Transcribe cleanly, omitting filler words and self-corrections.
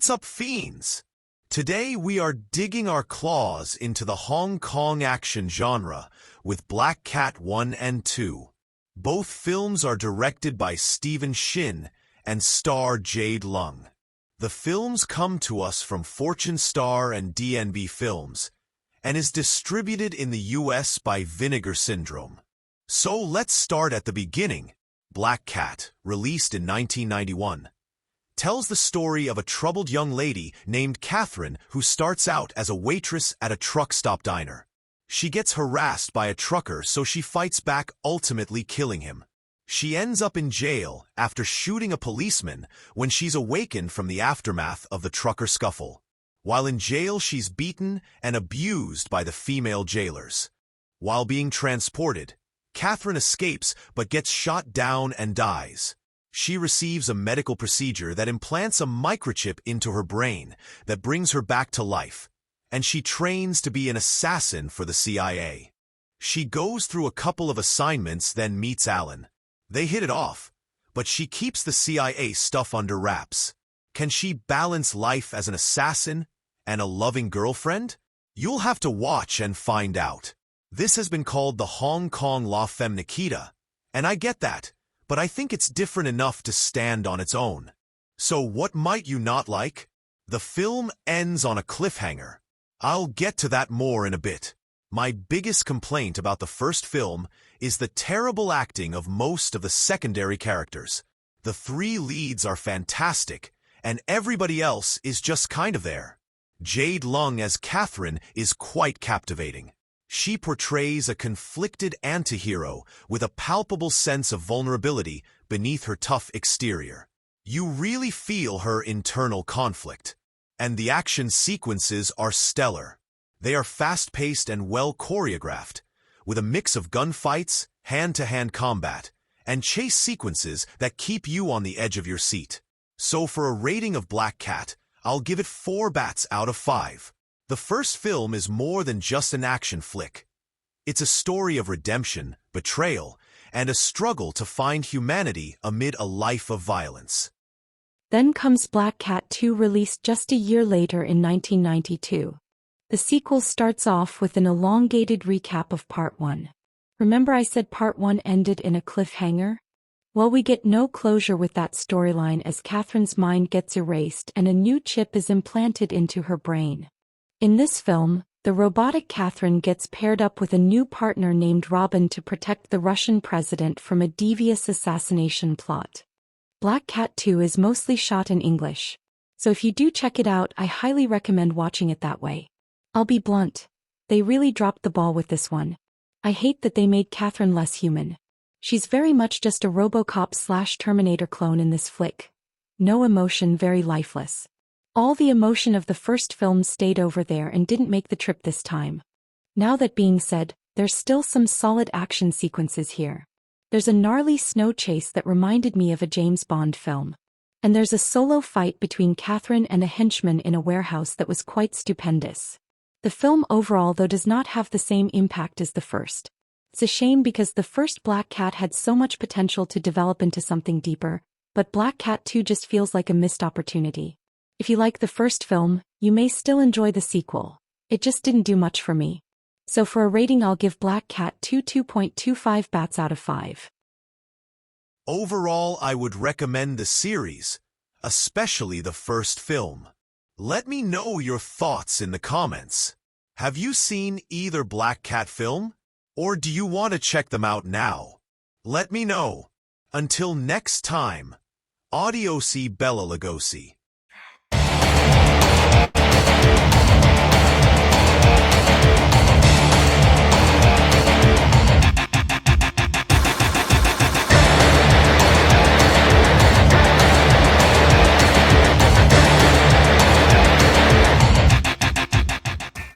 What's up, fiends? Today we are digging our claws into the Hong Kong action genre with Black Cat 1 and 2. Both films are directed by Stephen Shin and star Jade Lung. The films come to us from Fortune Star and DNB Films and is distributed in the US by Vinegar Syndrome. So let's start at the beginning. Black Cat, released in 1991. Tells the story of a troubled young lady named Catherine who starts out as a waitress at a truck stop diner. She gets harassed by a trucker, so she fights back, ultimately killing him. She ends up in jail after shooting a policeman when she's awakened from the aftermath of the trucker scuffle. While in jail, she's beaten and abused by the female jailers. While being transported, Catherine escapes but gets shot down and dies. She receives a medical procedure that implants a microchip into her brain that brings her back to life, and she trains to be an assassin for the CIA. She goes through a couple of assignments, then meets Alan. They hit it off, but she keeps the CIA stuff under wraps. Can she balance life as an assassin and a loving girlfriend? You'll have to watch and find out. This has been called the Hong Kong La Femme Nikita, and I get that, but I think it's different enough to stand on its own. So what might you not like? The film ends on a cliffhanger. I'll get to that more in a bit. My biggest complaint about the first film is the terrible acting of most of the secondary characters. The three leads are fantastic, and everybody else is just kind of there. Jade Lung as Catherine is quite captivating. She portrays a conflicted anti-hero with a palpable sense of vulnerability beneath her tough exterior. You really feel her internal conflict. And the action sequences are stellar. They are fast-paced and well-choreographed, with a mix of gunfights, hand-to-hand combat, and chase sequences that keep you on the edge of your seat. So for a rating of Black Cat, I'll give it 4 bats out of 5. The first film is more than just an action flick. It's a story of redemption, betrayal, and a struggle to find humanity amid a life of violence. Then comes Black Cat 2, released just a year later in 1992. The sequel starts off with an elongated recap of Part 1. Remember I said Part 1 ended in a cliffhanger? Well, we get no closure with that storyline as Catherine's mind gets erased and a new chip is implanted into her brain. In this film, the robotic Catherine gets paired up with a new partner named Robin to protect the Russian president from a devious assassination plot. Black Cat 2 is mostly shot in English, so if you do check it out, I highly recommend watching it that way. I'll be blunt, they really dropped the ball with this one. I hate that they made Catherine less human. She's very much just a RoboCop/Terminator clone in this flick. No emotion, very lifeless. All the emotion of the first film stayed over there and didn't make the trip this time. Now that being said, there's still some solid action sequences here. There's a gnarly snow chase that reminded me of a James Bond film. And there's a solo fight between Catherine and a henchman in a warehouse that was quite stupendous. The film overall, though, does not have the same impact as the first. It's a shame because the first Black Cat had so much potential to develop into something deeper, but Black Cat 2 just feels like a missed opportunity. If you like the first film, you may still enjoy the sequel. It just didn't do much for me. So for a rating, I'll give Black Cat 2 2.25 bats out of 5. Overall, I would recommend the series, especially the first film. Let me know your thoughts in the comments. Have you seen either Black Cat film? Or do you want to check them out now? Let me know. Until next time, Adios Bella Lugosi.